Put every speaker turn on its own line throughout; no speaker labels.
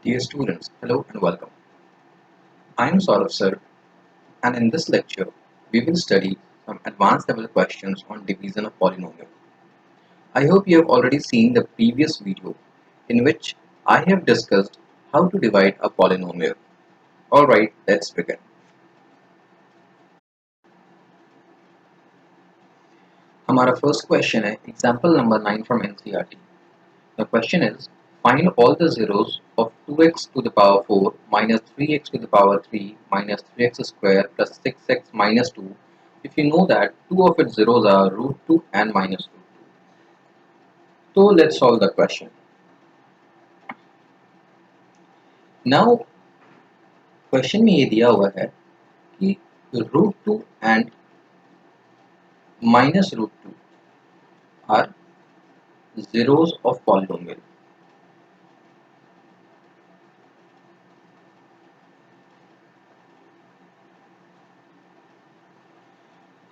Dear students, hello and welcome. I am Saurabh sir, and in this lecture, we will study some advanced level questions on division of polynomial. I hope you have already seen the previous video in which I have discussed how to divide a polynomial. Alright, let's begin. हमारा first question है example number 9 from NCERT. The question is, find all the zeros of 2x to the power 4 minus 3x to the power 3 minus 3x square plus 6x minus 2 if you know that two of its zeros are root 2 and minus root 2. So let's solve the question. Now question में ये दिया हुआ है कि root 2 and minus root 2 are zeros of polynomial.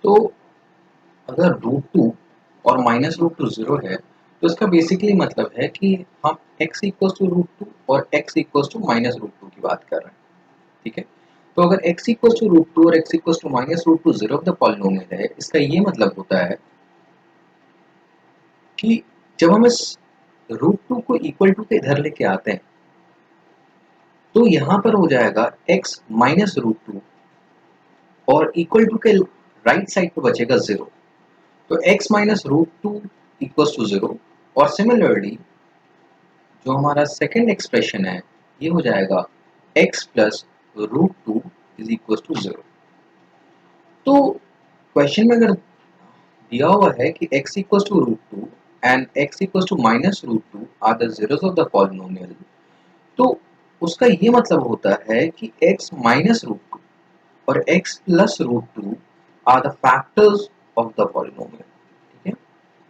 तो अगर root 2 और minus root 2 zero है तो इसका बेसिकली मतलब है कि हम x इक्वल्स टू रूट 2 और x equals to minus root 2 की बात कर रहे हैं. ठीक है, तो अगर x इक्वल्स टू रूट 2 और x equals to minus root 2 zero of the polynomial है, इसका ये मतलब होता है कि जब हम इस रूट 2 को इक्वल टू के इधर लेके आते हैं तो यहाँ पर हो जाएगा x माइनस रूट 2 और इक्वल टू के राइट साइड पे बचेगा जीरो. तो x minus root 2 equals to zero और सिमिलरली जो हमारा सेकेंड एक्सप्रेशन है ये हो जाएगा x plus root 2 is equal to zero. तो क्वेश्चन में अगर दिया हुआ है कि x equals to root 2 and x equals to minus root 2 are the zeros of the polynomial, तो उसका ये मतलब होता है कि x माइनस रूट 2 और x plus root 2 are the factors of the polynomial. ठीक है,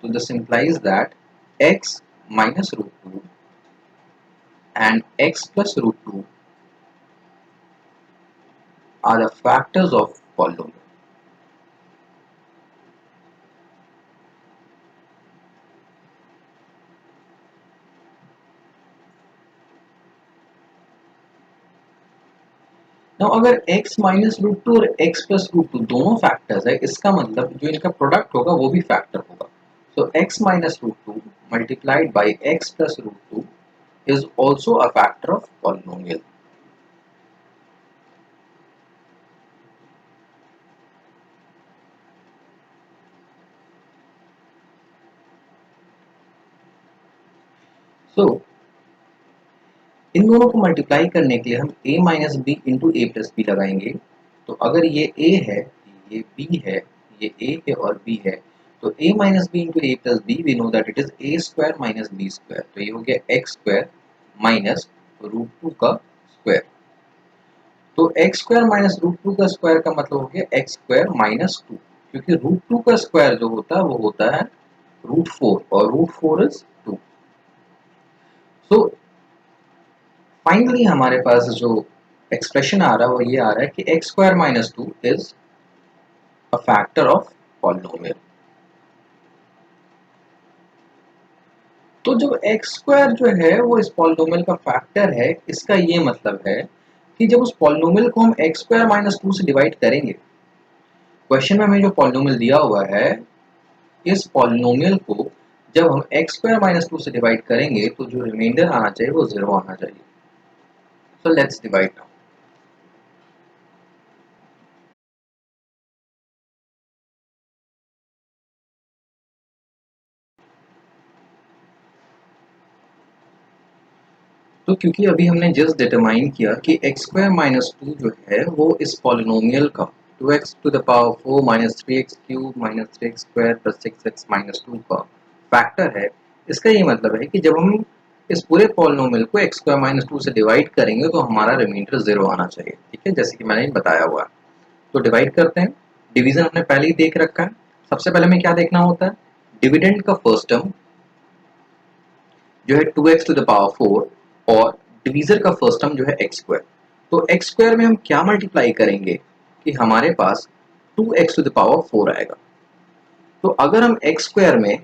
तो this implies that x minus root 2 and x plus root 2 are the factors of polynomial. Now अगर x minus root 2 और x plus root 2 दोनों factors है, इसका मतलब जो इनका प्रोडक्ट होगा वो भी फैक्टर होगा. So x minus root 2 multiplied by x plus root 2 is also a factor of polynomial. So इन दोनों को मल्टीप्लाई करने के लिए हम a minus B into A plus B लगाएंगे. तो अगर ये a है, ये b है, ये a है और b है, तो a minus B into A plus B we know that it is a square minus B square. तो ये हो गया x स्क्वायर माइनस रूट 2 का स्क्वायर. तो x स्क्वायर माइनस रूट 2 का स्क्वायर का मतलब हो गया x स्क्वायर माइनस 2, क्योंकि रूट 2 का स्क्वायर जो होता है वो होता है रूट 4 और रूट 4 इज 2. सो फाइनली हमारे पास जो एक्सप्रेशन आ रहा है वो ये आ रहा है कि x square minus 2 is a factor of polynomial. तो जो x स्क्वायर जो है वो इस पॉलिनोमियल का फैक्टर है, इसका ये मतलब है कि जब उस पॉलिनोमियल को हम x स्क्वायर माइनस 2 से डिवाइड करेंगे, क्वेश्चन में हमें जो पॉलिनोमियल दिया हुआ है इस पॉलिनोमियल को जब हम x स्क्वायर माइनस 2 से डिवाइड करेंगे तो जो रिमाइंडर आना चाहिए वो जीरो आना चाहिए. So let's divide now. तो क्योंकि अभी हमने जस्ट डिटरमाइन किया कि x स्क्वायर माइनस 2 जो है वो इस पॉलिनोमियल का 2x to the power 4 minus 3x cube minus 3x square plus 6x minus 2 का फैक्टर है, इसका ये मतलब है कि जब हम इस पूरे पॉलिनोमियल को x स्क्वायर माइनस 2 से डिवाइड करेंगे तो हमारा रिमाइंडर जीरो आना चाहिए. ठीक है, जैसे कि मैंने बताया हुआ है. तो डिवाइड करते हैं. डिवीजन हमने पहले ही देख रखा है. सबसे पहले हमें क्या देखना होता है, डिविडेंड का फर्स्ट टर्म जो है 2x टू द पावर 4 और डिवीजर का फर्स्ट टर्म जो है x स्क्वायर. तो x स्क्वायर में हम क्या मल्टीप्लाई करेंगे कि हमारे पास 2x टू द पावर 4 आएगा. तो अगर हम x स्क्वायर में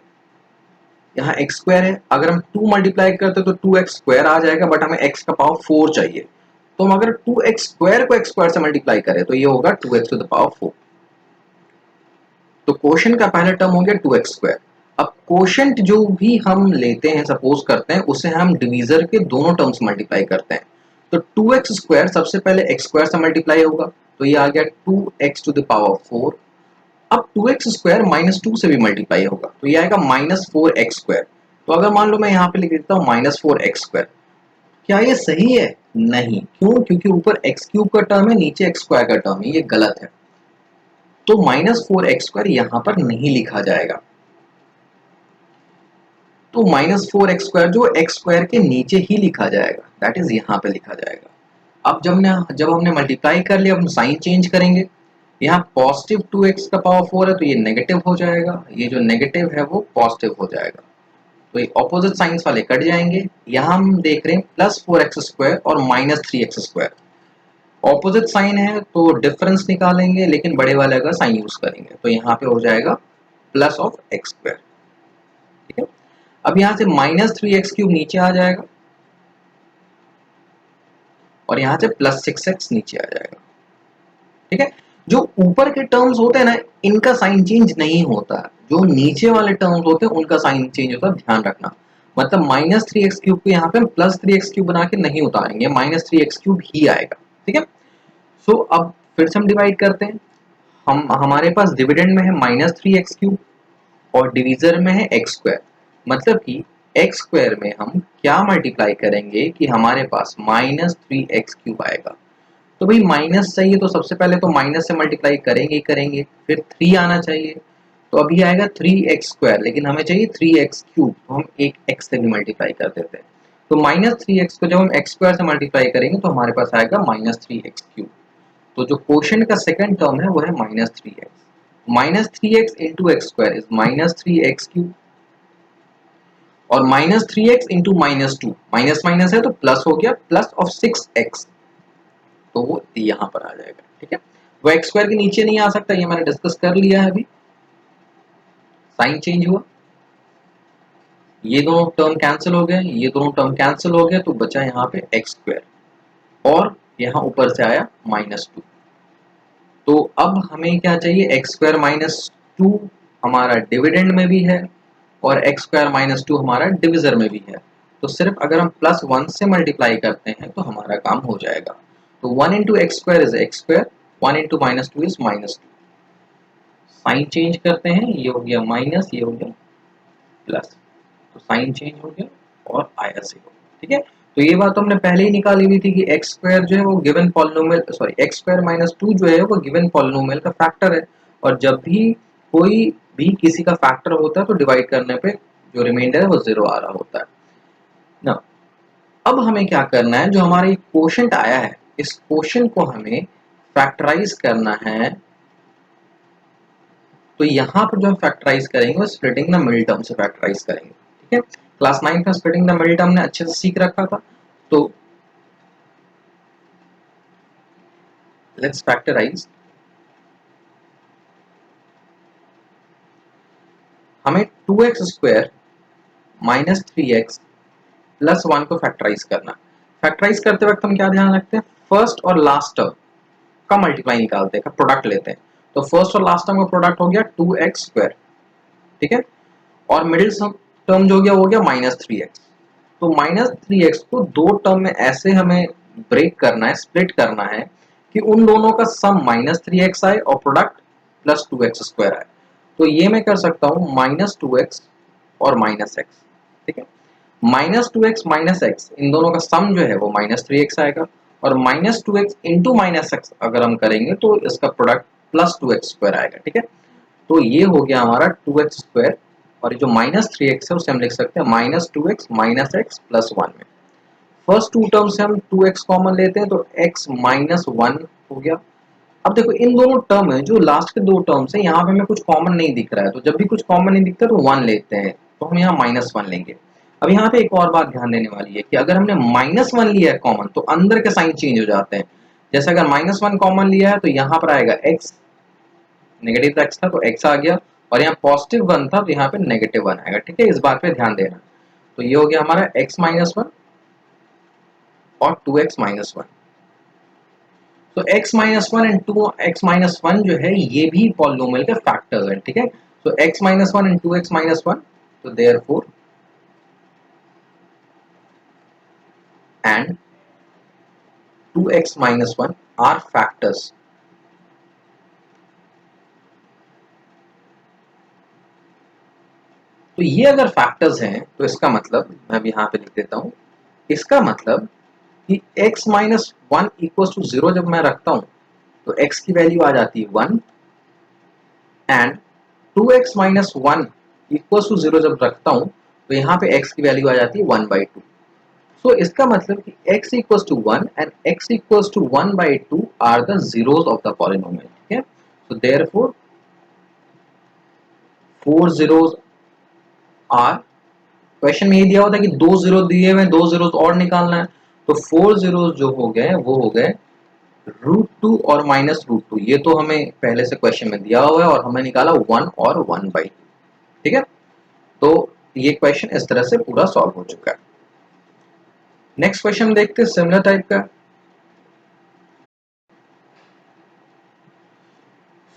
यहाँ एक्स स्क्वायर है, अगर हम 2 मल्टीप्लाई करते तो 2x स्क्वायर आ जाएगा, बट हमें x का पावर 4 चाहिए, तो हम अगर 2x स्क्वायर को x स्क्वायर से मल्टीप्लाई करें तो ये होगा 2x टू द पावर 4। तो क्वोशंट का पहला टर्म हो गया 2x स्क्वायर। अब क्वोशंट जो भी हम लेते हैं, सपोज करते हैं, उसे हम डिवीजर के दोनों टर्म्स मल्टीप्लाई करते हैं। तो 2x स्क्वायर सबसे पहले x स्क्वायर से मल्टीप्लाई होगा, तो ये आ गया 2x टू द पावर 4। अब 2x स्क्वायर माइनस 2 से भी मल्टीप्लाई होगा, तो ये आएगा माइनस 4x स्क्वायर। तो अगर मान लो मैं यहाँ पे लिख देता हूँ माइनस 4x स्क्वायर, क्या ये सही है? नहीं। क्यों? क्योंकि ऊपर x क्यूब का टर्म है, नीचे x स्क्वायर का टर्म है, ये गलत है। तो माइनस 4x स्क्वायर यहाँ पर नहीं लिखा जाएगा। तो माइनस 4x स्क्वायर जो x स्क्वायर के नीचे ही लिखा जाएगा, दैट इज यहाँ पे लिखा जाएगा। अब जब हमने मल्टीप्लाई कर लिया, अब हम साइन चेंज करेंगे। यहाँ पॉजिटिव 2x का पावर 4 है, तो ये नेगेटिव हो जाएगा, ये जो नेगेटिव है वो पॉजिटिव हो जाएगा, तो ये ऑपोजिट साइंस वाले कट जाएंगे। यहाँ हम देख रहे हैं प्लस 4x स्क्वायर और minus 3x square, opposite sign है तो डिफरेंस निकालेंगे, लेकिन बड़े वाले का साइन यूज करेंगे, तो यहाँ पे हो जाएगा प्लस ऑफ एक्स स्क्वायर। ठीक है, अब यहाँ से माइनस 3x क्यूब नीचे आ जाएगा और यहाँ से प्लस 6x नीचे आ जाएगा। ठीक है, जो ऊपर के टर्म्स होते हैं ना, इनका साइन चेंज नहीं होता, जो नीचे वाले टर्म्स होते हैं उनका साइन चेंज होता है, ध्यान रखना। मतलब माइनस 3x क्यूब को यहाँ पे प्लस 3x क्यूब बना के नहीं उतारेंगे, माइनस 3x क्यूब ही आएगा। ठीक है, सो अब फिर से हम डिवाइड करते हैं। हमारे पास डिविडेंड में है माइनस 3x क्यूब और डिवीजर में है एक्स स्क्वायर, मतलब कि एक्स स्क्वायर में हम क्या मल्टीप्लाई करेंगे कि हमारे पास माइनस 3x क्यूब आएगा। तो भाई माइनस चाहिए तो सबसे पहले तो माइनस से मल्टीप्लाई करेंगे ही करेंगे, फिर 3 आना चाहिए, तो अभी आएगा 3x स्क्वायर, लेकिन हमें चाहिए 3x क्यूब, तो हम एक x से भी मल्टीप्लाई कर देते हैं। तो माइनस 3x को जब हम x स्क्वायर से मल्टीप्लाई करेंगे तो हमारे पास आएगा माइनस 3x क्यूब। तो जो क्वोशंट का सेकंड टर्म है वो है minus 3x। Minus 3x into x square is minus 3x cube, और minus 3x into minus 2, minus minus है तो प्लस हो गया, प्लस ऑफ 6x, तो वो यहाँ पर आ जाएगा। ठीक है, वो एक्स स्क्वायर के नीचे नहीं आ सकता, ये मैंने डिस्कस कर लिया है अभी। साइन चेंज हुआ, ये दोनों टर्म कैंसिल हो गए, ये दोनों टर्म कैंसिल हो गए, तो बचा यहाँ पे एक्स स्क्वायर, और यहाँ ऊपर से आया माइनस 2। तो अब हमें क्या चाहिए, एक्स स्क्वायर माइनस 2 हमारा डिविडेंड में भी है और एक्स स्क्वायर माइनस 2 हमारा डिविजर में भी है। तो सिर्फ अगर हम प्लस 1 से मल्टीप्लाई करते हैं तो हमारा काम हो जाएगा। तो 1 into x square is X square, 1 into minus 2 is minus 2। Sign change करते हैं, ये हो गया माइनस, ये हो गया प्लस, तो साइन चेंज हो गया और आया 0। ठीक है, तो ये बात तो हमने पहले ही निकाली हुई थी कि एक्स स्क्वायर जो है वो given polynomial, sorry x square minus 2 जो है वो गिवन पॉलिनोमियल का फैक्टर है, और जब भी कोई भी किसी का फैक्टर होता है तो डिवाइड करने पे जो रिमाइंडर है वो 0 आ रहा होता है ना। अब हमें क्या करना है, जो हमारा क्वोशंट आया है इस क्वोशंट को हमें फैक्टराइज करना है। तो यहाँ पर जो हम फैक्टराइज करेंगे वो स्प्लिटिंग द मिडिल टर्म से फैक्टराइज करेंगे। ठीक है, क्लास 9 में स्प्लिटिंग द मिडिल टर्म ने अच्छे से सीख रखा था। तो लेट्स फैक्टराइज। हमें 2x square minus 3x plus 1 को फैक्टराइज करना। फैक्टराइज करते वक्त हम क्या ध्यान रखते हैं, फर्स्ट और लास्ट टर्म का मल्टीप्लाई निकालते हैं, का प्रोडक्ट लेते हैं। तो फर्स्ट और लास्ट टर्म का प्रोडक्ट हो गया 2x स्क्वायर। ठीक है, और मिडिल टर्म जो हो गया माइनस 3x। तो माइनस 3x को दो टर्म में ऐसे हमें ब्रेक करना है, स्प्लिट करना है कि उन दोनों का सम माइनस 3x आए और प्रोडक्ट प्लस 2x स्क्वायर आए। तो ये मैं कर सकता हूँ माइनस 2x और माइनस x। ठीक है, माइनस 2x माइनस x, इन दोनों का सम जो है वो माइनस 3x आएगा, और minus 2x into minus x अगर हम करेंगे तो इसका प्रोडक्ट प्लस 2x स्क्वायर आएगा। ठीक है, तो ये हो गया हमारा 2x स्क्वायर, और जो माइनस 3x है उसे हम लिख सकते हैं minus 2x minus x plus 1 में। फर्स्ट टू टर्म से हम 2x कॉमन लेते हैं तो x माइनस 1 हो गया। अब देखो इन दोनों टर्म है, जो लास्ट के दो टर्म्स है, यहाँ पे हमें कुछ कॉमन नहीं दिख रहा है, तो जब भी कुछ कॉमन नहीं दिखता तो 1 लेते हैं, तो हम यहाँ माइनस 1 लेंगे। अब यहाँ पे एक और बात ध्यान देने वाली है कि अगर हमने माइनस 1 लिया है कॉमन तो अंदर के साइन चेंज हो जाते हैं। जैसे अगर माइनस 1 कॉमन लिया है तो यहाँ पर आएगा x, नेगेटिव x था तो x आ गया, और यहाँ पॉजिटिव 1 था तो यहाँ पे नेगेटिव 1 आएगा, ठीक है, इस बात पे ध्यान देना। तो ये हो गया हमारा x माइनस 1 और 2x माइनस 1। तो x minus 1 and 2x minus 1 जो है ये भी पॉलिनोमियल के फैक्टर्स हैं, ठीक है। तो x minus 1 and 2x minus 1, तो therefore and 2x minus 1 are factors। तो ये अगर फैक्टर्स हैं तो इसका मतलब मैं भी यहाँ पे लिख देता हूँ, इसका मतलब कि x माइनस 1 इक्वल टू 0 जब मैं रखता हूँ तो x की वैल्यू आ जाती है 1 and 2x minus 1 equal to 0 जब रखता हूँ तो यहाँ पे x की वैल्यू आ जाती है 1/2। सो इसका मतलब कि x equals to 1 and x equals to 1/2 are the zeros of the polynomial, ठीक है। So therefore 4 zeros are, question में ये दिया होता है कि 2 जीरो दिए हुए, 2 जीरो और निकालना है, तो 4 जीरो जो हो गए वो हो गए √2 और -√2। ये तो हमें पहले से क्वेश्चन में दिया हुआ है और हमने निकाला 1 और 1/2, ठीक है। तो ये क्वेश्चन इस तरह से पूरा सॉल्व हो चुका है। नेक्स्ट क्वेश्चन देखते हैं सिमिलर टाइप का।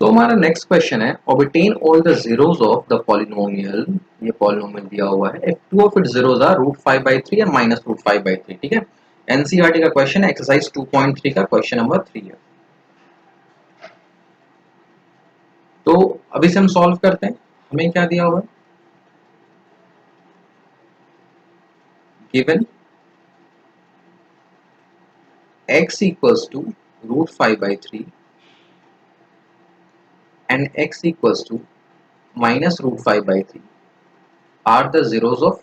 तो हमारा नेक्स्ट क्वेश्चन है obtain all the zeros of the polynomial. ये पॉलिनोमियल दिया हुआ है, if two of its zeros are √5/3 and -√5/3, ठीक है। एनसीईआरटी का क्वेश्चन है, एक्सरसाइज 2.3 का क्वेश्चन नंबर 3 है। तो अभी से हम सॉल्व करते हैं। हमें क्या दिया हुआ है, given x equals to √5/3 and x equals to -√5/3 are the zeros of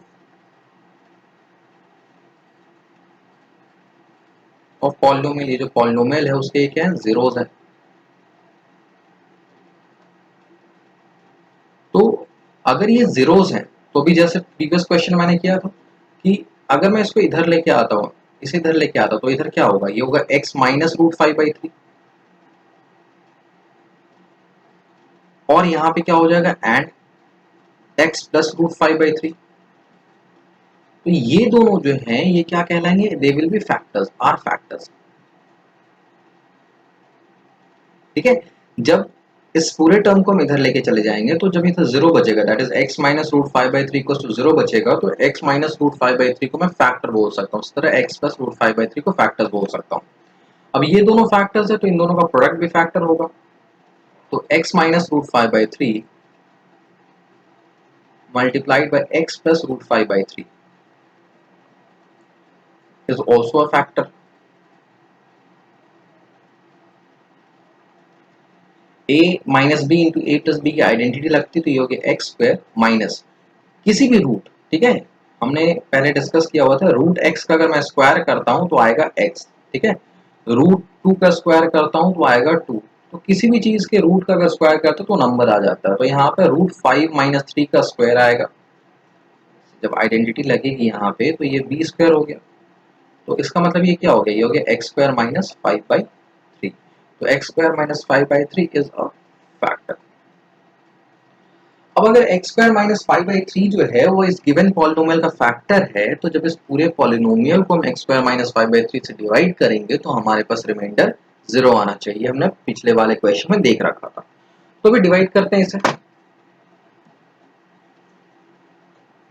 polynomial. ये जो पॉलिनोमियल है उसके क्या है, जीरोस है। तो अगर ये जीरोस हैं तो भी जैसे प्रीवियस क्वेश्चन मैंने किया था कि अगर मैं इसको इधर लेके आता हूँ, इसे इधर लेके आता हूँ, तो इधर क्या होगा, ये होगा x माइनस √5/3 और यहाँ पे क्या हो जाएगा एंड x प्लस √5/3। तो ये दोनों जो हैं ये क्या कहलाएंगे, they will be factors, are factors, ठीक है। जब इस पूरे टर्म को हम इधर लेके चले जाएंगे तो जब इधर 0 बचेगा, that is x minus √5/3 equals to 0 बचेगा, तो x माइनस √5/3 को मैं फैक्टर बोल सकता हूँ, इस तरह x प्लस √5/3 को फैक्टर्स बोल सकता हूँ। अब ये दोनों फैक्टर्स है तो इन दोनों का प्रोडक्ट भी फैक्टर होगा, तो x minus √5/3 multiplied by x plus √5/3 is also a factor। a minus B into A plus B की आइडेंटिटी लगती तो ये हो गया एक्स स्क्वायर माइनस किसी भी रूट, ठीक है। हमने पहले डिस्कस किया हुआ था रूट एक्स का अगर मैं स्क्वायर करता हूं तो आएगा एक्स, ठीक है। √2 का स्क्वायर करता हूं तो आएगा 2। तो किसी भी चीज के रूट का अगर स्क्वायर करते तो नंबर आ जाता है, तो यहाँ पे √5 - 3 का स्क्वायर आएगा। जब आइडेंटिटी लगेगी यहाँ पे तो ये बी स्क्वायर हो गया, तो इसका मतलब ये क्या हो गया, ये हो गया एक्स स्क्वायर माइनस 5/3। तो x square minus 5/3 is a factor. अब अगर एक्स स्क्वायर माइनस 5/3 जो है वो इस गिवन पॉलिनोमियल का फैक्टर है, तो जब इस पूरे पॉलिनोमियल को हम एक्स स्क्वायर माइनस 5/3 से डिवाइड करेंगे तो हमारे पास रिमाइंडर 0 आना चाहिए, हमने पिछले वाले क्वेश्चन में देख रखा था। तो भी डिवाइड करते हैं इसे।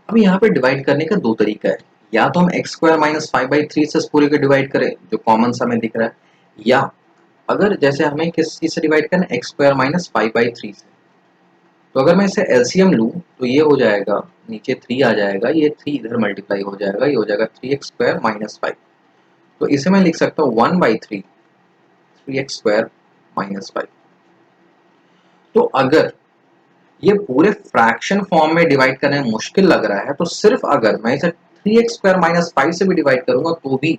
अब यहाँ पे डिवाइड करने का दो तरीका है, या तो हम एक्स स्क्वायर माइनस 5/3 से इस पूरे को डिवाइड करें जो कॉमन सा हमें दिख रहा है, या अगर जैसे हमें किस चीज से डिवाइड करना है, एक्स स्क्वायर माइनस 5/3 से। तो अगर मैं इसे एलसीएम लूँ तो ये हो जाएगा, नीचे 3 आ जाएगा, ये 3 इधर मल्टीप्लाई हो जाएगा, ये हो जाएगा 3x² माइनस 5। तो इसे मैं लिख सकता हूँ 1/3 3x² माइनस 5। तो अगर ये पूरे फ्रैक्शन फॉर्म में डिवाइड करने में मुश्किल लग रहा है तो सिर्फ अगर मैं इसे 3x² माइनस 5 से भी डिवाइड करूंगा तो भी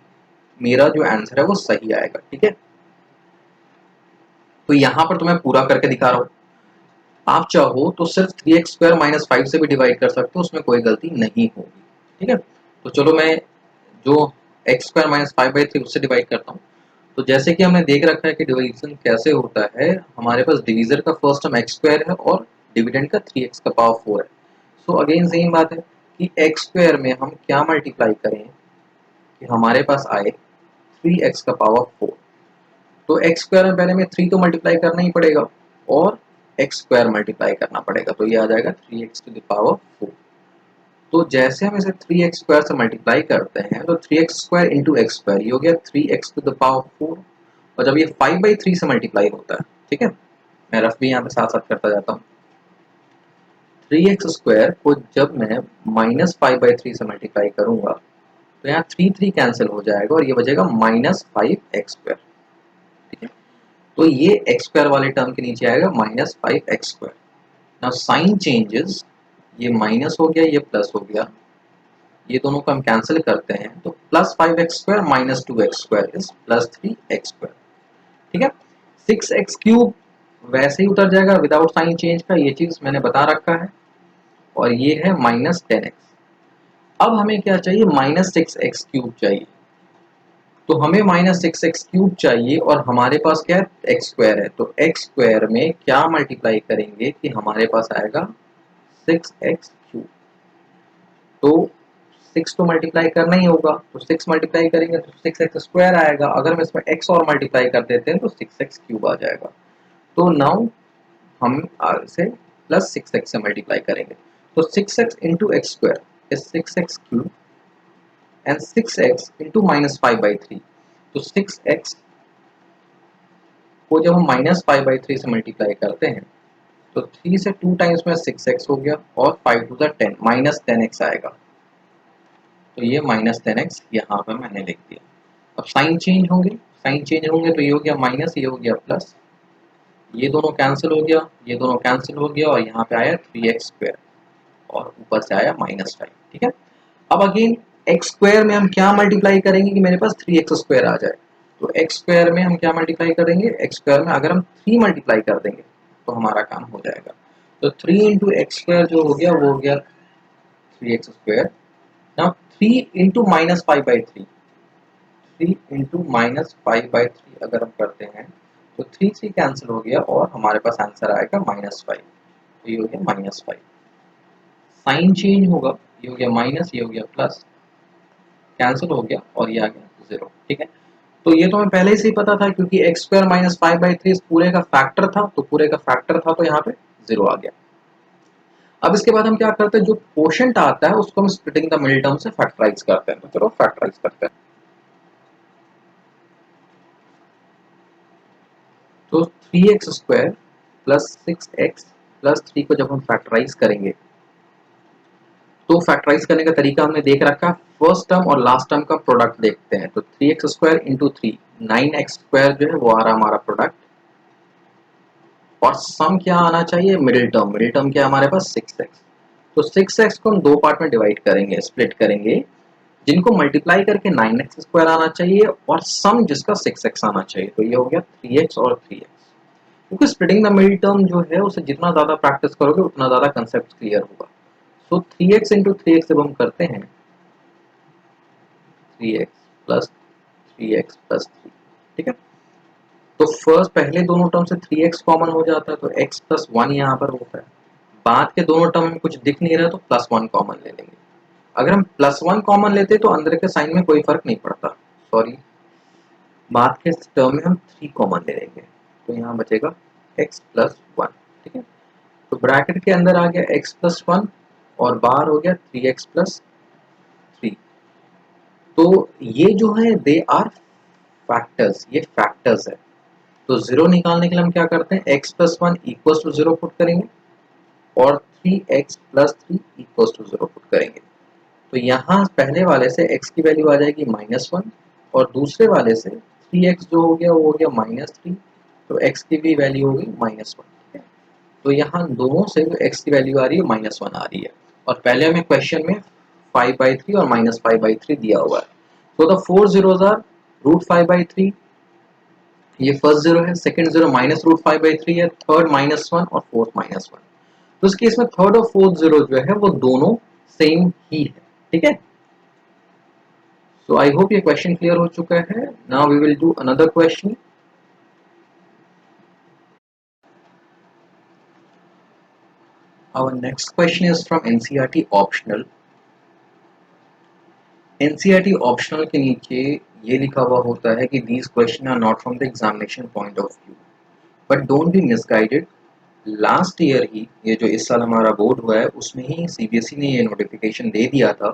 मेरा जो आंसर है वो सही आएगा, ठीक है। तो यहाँ पर तो मैं पूरा करके दिखा रहा हूँ, आप चाहो तो सिर्फ 3x² माइनस 5 से भी डिवाइड कर सकते हो, उसमें कोई गलती नहीं होगी, ठीक है। तो चलो मैं जो x² माइनस 5/3 उससे डिवाइड करता हूँ। तो जैसे कि हमने देख रखा है कि डिवीजन कैसे होता है, हमारे पास डिवीजर का फर्स्ट टर्म x² है और डिविडेंड का 3x का पावर 4 है। सो अगेन सेम बात है कि x स्क्वायर में हम क्या मल्टीप्लाई करें कि हमारे पास आए 3x का पावर 4। तो x स्क्वायर में पहले में 3 तो मल्टीप्लाई करना ही पड़ेगा और x स्क्वायर मल्टीप्लाई करना पड़ेगा, तो ये आ जाएगा 3x टू द पावर 4। तो जैसे हम इसे 3x स्क्वायर से मल्टीप्लाई करते हैं तो 3x square into x square, ये हो गया 3x टू द पावर 4। और जब ये 5/3 से मल्टीप्लाई होता है, ठीक है, मैं रफ भी यहाँ पे साथ साथ करता जाता हूँ, 3x स्क्वायर को जब मैं -5/3 से मल्टीप्लाई करूंगा तो यहाँ 3 कैंसिल हो जाएगा और ये बचेगा -5x स्क्वायर। ठीक है, तो ये x स्क्वायर वाले टर्म के नीचे आएगा -5x square. Now sine changes, ये माइनस हो गया, ये प्लस हो गया, ये दोनों को हम कैंसिल करते हैं तो +5x square -2x square is +3x square. ठीक है, 6x क्यूब वैसे ही उतर जाएगा विदाउट साइन चेंज का, ये चीज मैंने बता रखा है। और ये है -10x। अब हमें क्या चाहिए, -6x क्यूब चाहिए। तो हमें -6x क्यूब चाहिए और हमारे पास क्या है, एक्स स्क्वायर है। तो एक्स स्क्वायर में क्या मल्टीप्लाई करेंगे कि हमारे पास आएगा 6x क्यूब। तो 6 तो मल्टीप्लाई करना ही होगा, तो 6 मल्टीप्लाई करेंगे तो 6x स्क्वायर आएगा। अगर हम इसमें x और मल्टीप्लाई कर देते हैं तो 6x क्यूब आ जाएगा। तो नाउ हम इसे +6x से मल्टीप्लाई करेंगे तो 6x into x square is 6x cube and 6x into -5/3। तो 6x को जब हम -5/3 से मल्टीप्लाई करते हैं तो 3 से 2 टाइम्स में 6x हो गया और 5 टू द 10 -10x आएगा। तो ये -10x यहाँ पर मैंने लिख दिया। अब साइन चेंज होंगे, साइन चेंज होंगे तो ये हो गया माइनस, ये हो गया प्लस, ये दोनों कैंसिल हो गया, ये दोनों कैंसिल हो गया और यहाँ पे आया 3x स्क्वायर और ऊपर से आया -5। ठीक है, अब अगेन एक्स स्क्वायर में हम क्या मल्टीप्लाई करेंगे कि मेरे पास 3x स्क्वायर आ जाए। तो एक्स स्क्वायर में हम क्या मल्टीप्लाई करेंगे, एक्स स्क्वायर में अगर हम 3 मल्टीप्लाई कर देंगे तो हमारा काम हो जाएगा। तो 3 इंटू एक्स स्क्वायर जो हो गया वो हो गया 3x square. Now 3 into -5/3, 3 into -5/3 अगर हम करते हैं तो 3 कैंसिल हो गया और हमारे पास आंसर आएगा -5। तो ये हो गया -5। साइन चेंज होगा, ये हो गया माइनस, ये हो गया प्लस, कैंसिल हो गया और ये आ गया 0। ठीक है, तो ये तो हमें पहले से ही पता था क्योंकि x स्क्वायर -5/3 पूरे का फैक्टर था, तो पूरे का फैक्टर था तो यहाँ पे 0 आ गया। अब इसके बाद हम क्या करते हैं, जो कोशेंट आता है उसको हम स्प्लिटिंग द मिडिल टर्म से फैक्टराइज करते हैं। तो चलो फैक्टराइज करते हैं। तो 3x square plus 6x plus 3 को जब हम फैक्टराइज करेंगे तो फैक्टराइज करने का तरीका हमने देख रखा। फर्स्ट टर्म और लास्ट टर्म का प्रोडक्ट देखते हैं। तो 3x square into 3, 9x square जो है वो आ रहा हमारा प्रोडक्ट, और सम क्या आना चाहिए, मिडिल टर्म। मिडिल टर्म क्या है हमारे पास, 6x। तो 6x को हम दो पार्ट में डिवाइड करेंगे, स्प्लिट करेंगे, जिनको मल्टीप्लाई करके 9x स्क्वायर आना चाहिए और सम जिसका 6x आना चाहिए। तो ये हो गया 3x और 3x। क्योंकि स्प्लिटिंग द मिडिल टर्म जो है उसे जितना ज्यादा प्रैक्टिस करोगे उतना ज्यादा कंसेप्ट क्लियर होगा। सो 3x इंटू 3x जब हम करते हैं, 3x प्लस 3x प्लस 3। ठीक है, तो फर्स्ट पहले दोनों टर्म से 3x कॉमन हो जाता है तो x प्लस 1 यहाँ पर होता है। बाद के दोनों टर्म में कुछ दिख नहीं रहा तो प्लस 1 कॉमन ले लेंगे। अगर हम प्लस 1 कॉमन लेते तो अंदर के साइन में कोई फर्क नहीं पड़ता, सॉरी, बाद के टर्म में हम 3 कॉमन ले लेंगे तो यहाँ बचेगा x प्लस 1। ठीक है, तो ब्रैकेट के अंदर आ गया x प्लस 1 और बाहर हो गया 3x प्लस 3। तो ये जो है दे आर फैक्टर्स, ये फैक्टर्स है। तो 0 निकालने के लिए हम क्या करते हैं, x plus 1 equal to 0 put करेंगे और 3x plus 3 equal to 0 put करेंगे। तो यहाँ पहले वाले से x की वैल्यू आ जाएगी -1 और दूसरे वाले से 3x जो हो गया वो हो गया -3, तो x की भी वैल्यू होगी -1। ठीक है, तो यहाँ दोनों से जो x की वैल्यू आ रही है -1 आ रही है और पहले हमें क्वेश्चन में 5/3 और -5/3 दिया हुआ है। तो द 4 zeros आर √5/3, ये फर्स्ट जीरो है, सेकंड जीरो -√5/3 है, थर्ड -1 और फोर्थ -1। तो इस केस में थर्ड और फोर्थ जीरो जो है वो दोनों सेम ही है। ठीक है, सो आई होप ये क्वेश्चन क्लियर हो चुका है। Now we will do another question. Our next question is from NCERT optional. NCERT optional के नीचे ये लिखा हुआ होता है कि these questions are not from the examination point of view, but don't be misguided. Last year ही, ये जो इस साल हमारा बोर्ड हुआ है उसमें ही सीबीएसई ने ये नोटिफिकेशन दे दिया था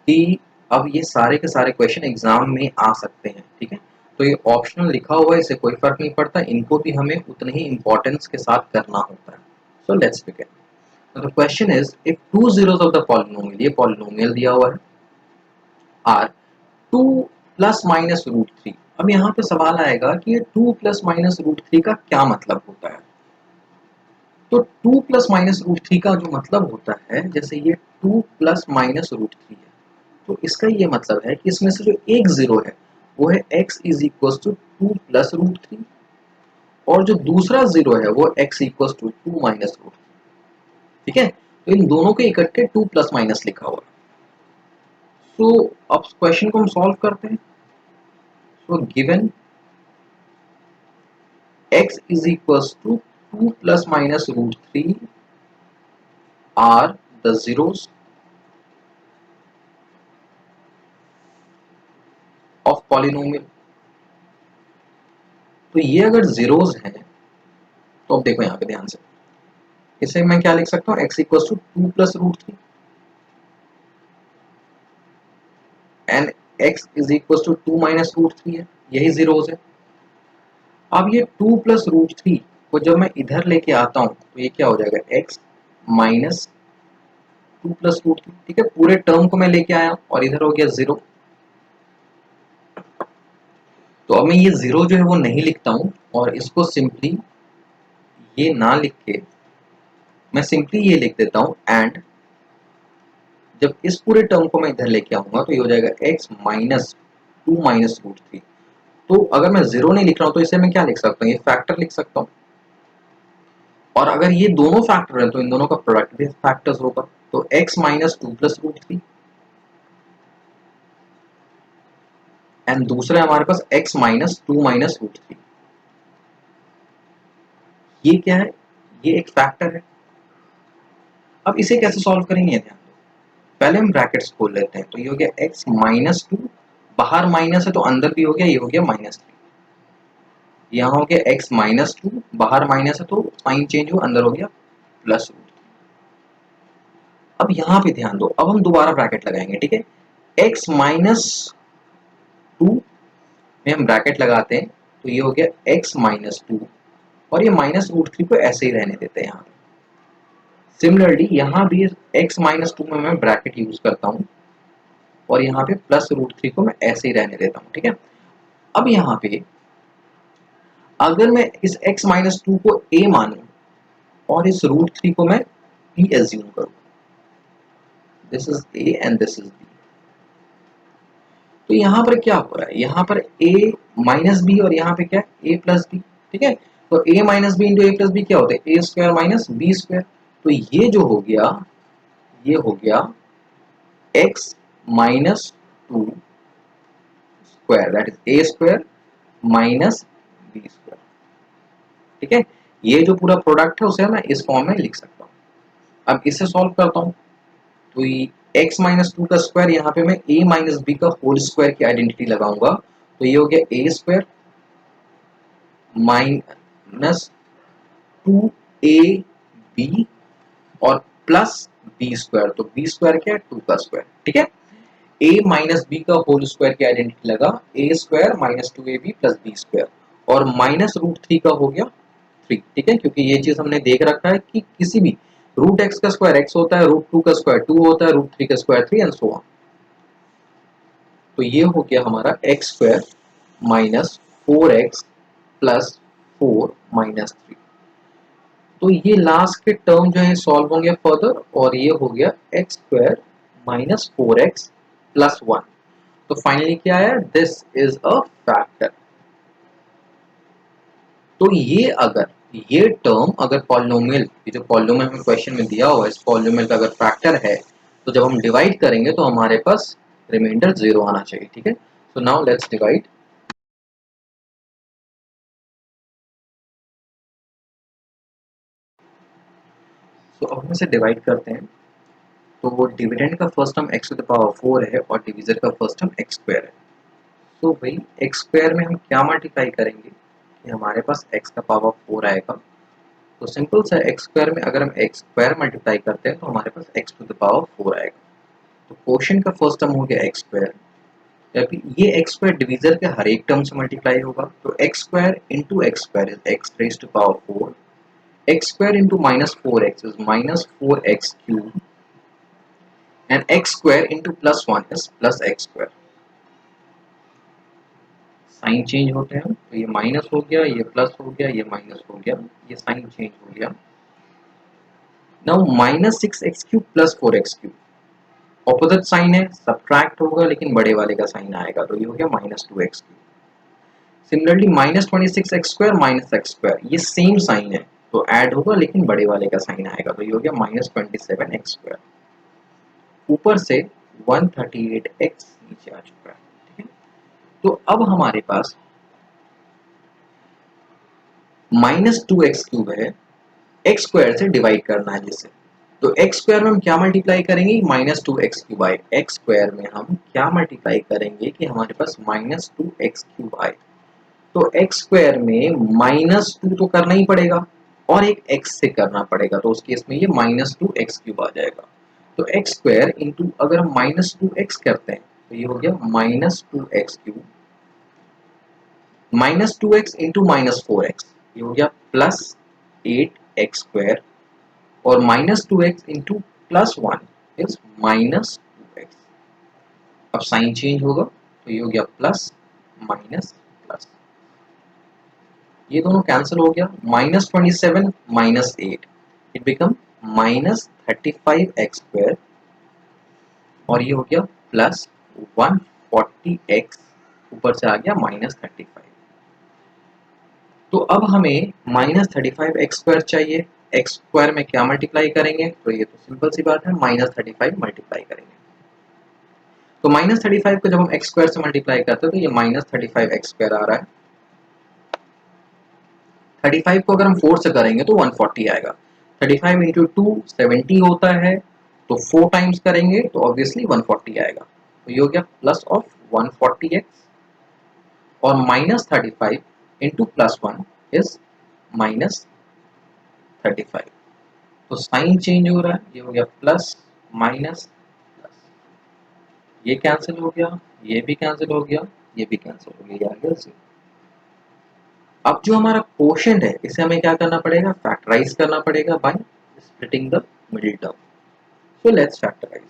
कि अब ये सारे के सारे क्वेश्चन एग्जाम में आ सकते हैं, ठीक है। तो ये ऑप्शनल लिखा हुआ है, इससे कोई फर्क नहीं पड़ता, इनको भी हमें उतने ही इंपॉर्टेंस के साथ करना होता है। So let's begin. The question is if two zeros of the polynomial, ये पॉलिनोमियल दिया हुआ है, are 2 plus minus root three. अब यहाँ पे सवाल आएगा कि ये 2 प्लस माइनस रूट थ्री का क्या मतलब होता है। तो 2 प्लस माइनस रूट थ्री का जो मतलब होता है, जैसे ये 2 प्लस माइनस रूट थ्री है, तो इसका ये मतलब है कि इसमें से जो एक जीरो है वो है x is equal to 2 plus root three, और जो दूसरा जीरो है वो x equal to 2 minus root, ठीक है। तो इन दोनों के इकट्ठे 2 प्लस माइनस लिखा हुआ है। तो अब क्वेश्चन को हम सॉल्व करते हैं। So given x is equals to 2 plus minus root 3 are the zeros of polynomial। तो ये अगर zeros हैं तो अब देखो यहाँ पे ध्यान से, इसे मैं क्या लिख सकता हूँ, x equals to 2 plus root 3 and x is equals to 2 minus root 3 है, यही zeros है। अब ये 2 plus root 3 को जब मैं इधर लेके आता हूँ तो ये क्या हो जाएगा, x minus 2 plus root 3, ठीक है। पूरे टर्म को मैं लेके आया और इधर हो गया जीरो। तो अब मैं ये जीरो जो है वो नहीं लिखता हूँ और इसको सिंपली ये ना लिख के मैं सिंपली ये लिख देता हूँ एंड जब इस पूरे टर्म को मैं इधर लेके आऊंगा तो ये हो जाएगा x minus 2 minus root three. तो अगर मैं जीरो नहीं लिख रहा हूँ तो इसे मैं क्या लिख सकता हूँ, ये फैक्टर लिख सकता हूँ, और अगर ये दोनों फैक्टर है तो इन दोनों का प्रोडक्ट भी फैक्टर्स होगा। तो x minus 2 plus root three and दूसरा है हमारे पास x minus 2 minus root three. ये क्या है, ये एक फैक्टर है। अब इसे कैसे सॉल्व करेंगे, ध्यान दो। पहले हम ब्रैकेट्स खोल लेते हैं, तो ये हो गया x माइनस 2, बाहर माइनस है तो अंदर भी हो गया, ये हो गया माइनस 3। यहाँ हो गया x माइनस 2, बाहर माइनस है तो साइन चेंज हुआ, अंदर हो गया प्लस रूट। अब यहाँ पे ध्यान दो, अब हम दोबारा ब्रैकेट लगाएंगे, ठीक है। x माइनस 2 में हम ब्रैकेट लगाते हैं तो ये हो गया x माइनस 2, और ये माइनस रूट थ्री को ऐसे ही रहने देते हैं यहाँ। सिमिलरली यहाँ भी x माइनस 2 में मैं ब्रैकेट यूज करता हूँ और यहाँ पे प्लस रूट थ्री को मैं ऐसे ही रहने देता हूँ, ठीक है। अब यहाँ पे अगर मैं इस x माइनस 2 को a मानूं और इस रूट थ्री को मैं b एज्यूम करूँ, this is a and this is b, तो यहाँ पर क्या हो रहा है, यहाँ पर a माइनस बी और यहाँ पे क्या a प्लस बी, ठीक है। तो a minus B into A plus B क्या होता है, a square minus B square. तो ये जो हो गया, ये हो गया x minus 2 square, that is a square minus B square, ठीक है। ये जो पूरा प्रोडक्ट है उसे मैं इस फॉर्म में लिख सकता हूँ। अब इसे सॉल्व करता हूँ तो ये x माइनस 2 का स्क्वायर, यहाँ पे मैं a माइनस बी का होल स्क्वायर की आइडेंटिटी लगाऊंगा, तो ये हो गया a स्क्वायर माइनस 2ab और प्लस बी स्क्वायर। तो बी स्क्वायर क्या है, 2 का स्क्वायर, ठीक है। a माइनस बी का होल स्क्वायर की आइडेंटिटी लगा, a square minus 2ab plus B square, और माइनस रूट थ्री का हो गया 3, ठीक है। क्योंकि ये चीज हमने देख रखा है कि किसी भी रूट एक्स का स्क्वायर एक्स होता है, रूट 2 का स्क्वायर 2 होता है, रूट 3 का स्क्वायर 3 एंड सो ऑन। तो ये हो गया हमारा x square minus 4x plus 4 minus 3। तो ये लास्ट के टर्म जो है सॉल्व होंगे फर्दर, और ये हो गया x square minus 4x plus 1। तो फाइनली क्या आया, दिस इज अ फैक्टर। तो ये अगर ये टर्म अगर पॉलिनोमियल, ये जो पॉलिनोमियल में क्वेश्चन में दिया हुआ है, इस पॉलिनोमियल का अगर फैक्टर है तो जब हम डिवाइड करेंगे तो हमारे पास रिमाइंडर 0 आना चाहिए, ठीक है। So now let's divide. तो अब हम इसे डिवाइड करते हैं। तो डिविडेंड का first term x to the power 4 है और डिवीजर का फर्स्ट टर्म x स्क्वायर है। तो भाई x स्क्वायर में हम क्या मल्टीप्लाई करेंगे कि हमारे पास x का पावर 4 आएगा। तो सिंपल सा x स्क्वायर में अगर हम x स्क्वायर मल्टीप्लाई करते हैं तो हमारे पास x टू द पावर 4 आएगा। तो कोशेंट का फर्स्ट टर्म हो गया x स्क्वायर, जबकि ये x स्क्वायर डिवीजर के हर एक टर्म से मल्टीप्लाई होगा। तो x square into x square is x raise to power 4, x square into minus 4x is minus 4x cube, and x square into plus 1 is plus x square. Sign change होते हैं तो ये minus हो गया, ये plus हो गया, ये माइनस हो गया, ये साइन चेंज हो गया। Now minus 6x cube plus 4x cube opposite sign है, सब्ट्रैक्ट होगा लेकिन बड़े वाले का साइन आएगा, तो ये हो गया minus 2x cube. Similarly minus 26x square minus x square, ये सेम साइन है तो ऐड होगा लेकिन बड़े वाले का साइन आएगा, तो ये हो गया माइनस 27x स्क्वायर। ऊपर से 138x नीचे आ चुका है, ठीक है। तो अब हमारे पास माइनस 2x क्यूब है, एक्स स्क्वायर से डिवाइड करना है जिसे। तो एक्स स्क्वायर में हम क्या मल्टीप्लाई करेंगे, माइनस 2x क्यूब आए। एक्स स्क्वायर में हम क्या मल्टीप्लाई करेंगे कि हमारे पास माइनस 2x क्यूब आए। तो एक्स स्क्वायर में माइनस 2 तो करना ही पड़ेगा और एक x से करना पड़ेगा, तो उस केस में ये माइनस 2x क्यूब आ जाएगा। तो एक्स स्क्वायर इंटू अगर हम माइनस 2x करते हैं तो ये हो गया minus 2x cube, minus 2x into minus 4x, ये हो गया प्लस 8x स्क्वायर, और minus 2x into plus 1 is minus 2x। अब साइन चेंज होगा तो ये हो गया प्लस माइनस प्लस, ये दोनों कैंसिल हो गया। Minus 27 minus 8 it become minus 35x square, और ये हो गया प्लस 140x, ऊपर से आ गया माइनस 35। तो अब हमें माइनस 35x स्क्वायर चाहिए। एक्स स्क्वायर में क्या मल्टीप्लाई करेंगे, तो ये तो सिंपल सी बात है, माइनस 35 मल्टीप्लाई करेंगे। तो माइनस 35 को जब हम एक्स स्क्वायर से मल्टीप्लाई करते हैं तो ये माइनस 35x स्क्वायर आ रहा है। 35 को अगर हम 4 से करेंगे तो 140 आएगा। 35 इंटू 2 70 होता है, तो 4 टाइम्स करेंगे तो ऑब्वियसली 140 आएगा। तो ये हो गया प्लस ऑफ 140x, और minus 35 into plus 1 is minus 35। तो साइन चेंज हो रहा है, ये हो गया प्लस माइनस प्लस, ये कैंसिल हो गया, ये भी कैंसिल हो गया, ये भी कैंसिल हो गया, ये आ गया 0। अब जो हमारा कोशेंट है इसे हमें क्या करना पड़ेगा, फैक्टराइज करना पड़ेगा by splitting the middle term. So let's factorise.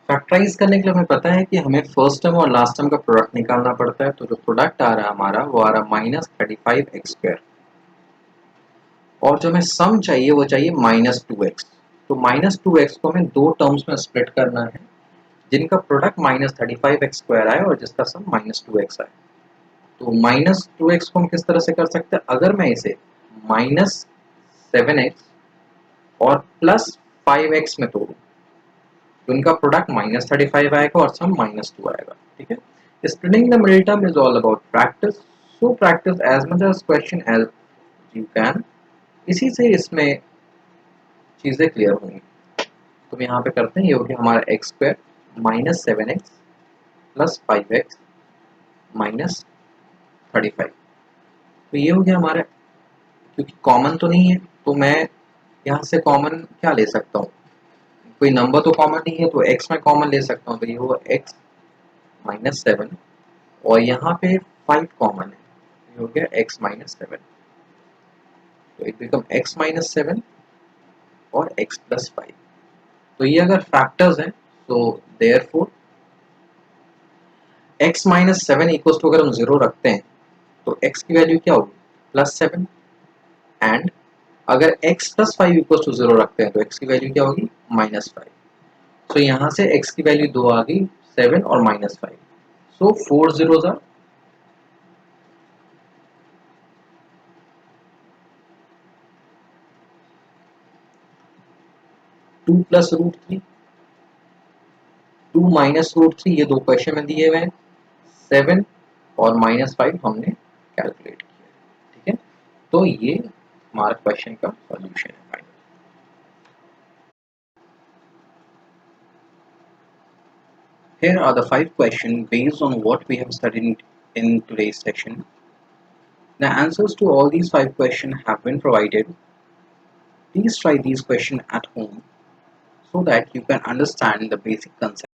Factorise करने के लिए हमें पता है कि हमें फर्स्ट टर्म और लास्ट टर्म का प्रोडक्ट निकालना पड़ता है। तो जो प्रोडक्ट आ रहा है हमारा वो आ रहा है माइनस 35x स्क्वायर, और जो हमें सम चाहिए वो चाहिए माइनस 2x। तो माइनस 2x को हमें दो टर्म्स में स्प्लिट करना है जिनका प्रोडक्ट माइनस 35x स्क्वायर आए और जिसका सम माइनस 2x आए। तो माइनस 2x को हम किस तरह से कर सकते हैं, अगर मैं इसे माइनस 7x और प्लस 5x में तोड़ूं तो इनका प्रोडक्ट माइनस 35 आएगा और सम माइनस 2 आएगा, ठीक है। Splitting the middle term is all about practice, so practice as much as question as you can. इसी से इसमें चीजें क्लियर होंगी। तो यहाँ पे करते हैं, ये हो गया हमारा x square minus 7x plus 5x minus 35। तो ये हो गया हमारा, क्योंकि कॉमन तो नहीं है तो मैं यहाँ से कॉमन क्या ले सकता हूँ, कोई नंबर तो कॉमन नहीं है तो x में कॉमन ले सकता हूँ। तो ये होगा x माइनस 7, और यहाँ पे 5 कॉमन है, ये हो गया x माइनस 7। तो इट बिकम x माइनस 7 और x प्लस 5। तो ये अगर फैक्टर्स हैं तो therefore x minus 7 equals to, अगर हम 0 रखते हैं तो x की वैल्यू क्या होगी, प्लस 7, एंड अगर x प्लस 5 इक्वल्स टू 0 रखते हैं तो x की वैल्यू क्या होगी, माइनस 5। तो यहाँ से x की वैल्यू 2 आ गई, 7 और minus 5। So 4 zeros are 2 plus root 3, 2 minus root 3, ये दो क्वेश्चन में दिए हुए हैं। 7 और माइनस 5 हमने कैलकुलेट किया, ठीक है। तो ये हमारा क्वेश्चन का सॉल्यूशन है। Here are the 5 questions based on what we have studied in today's session. The answers to all these 5 questions have been provided. Please try these questions at home so that you can understand the basic concept.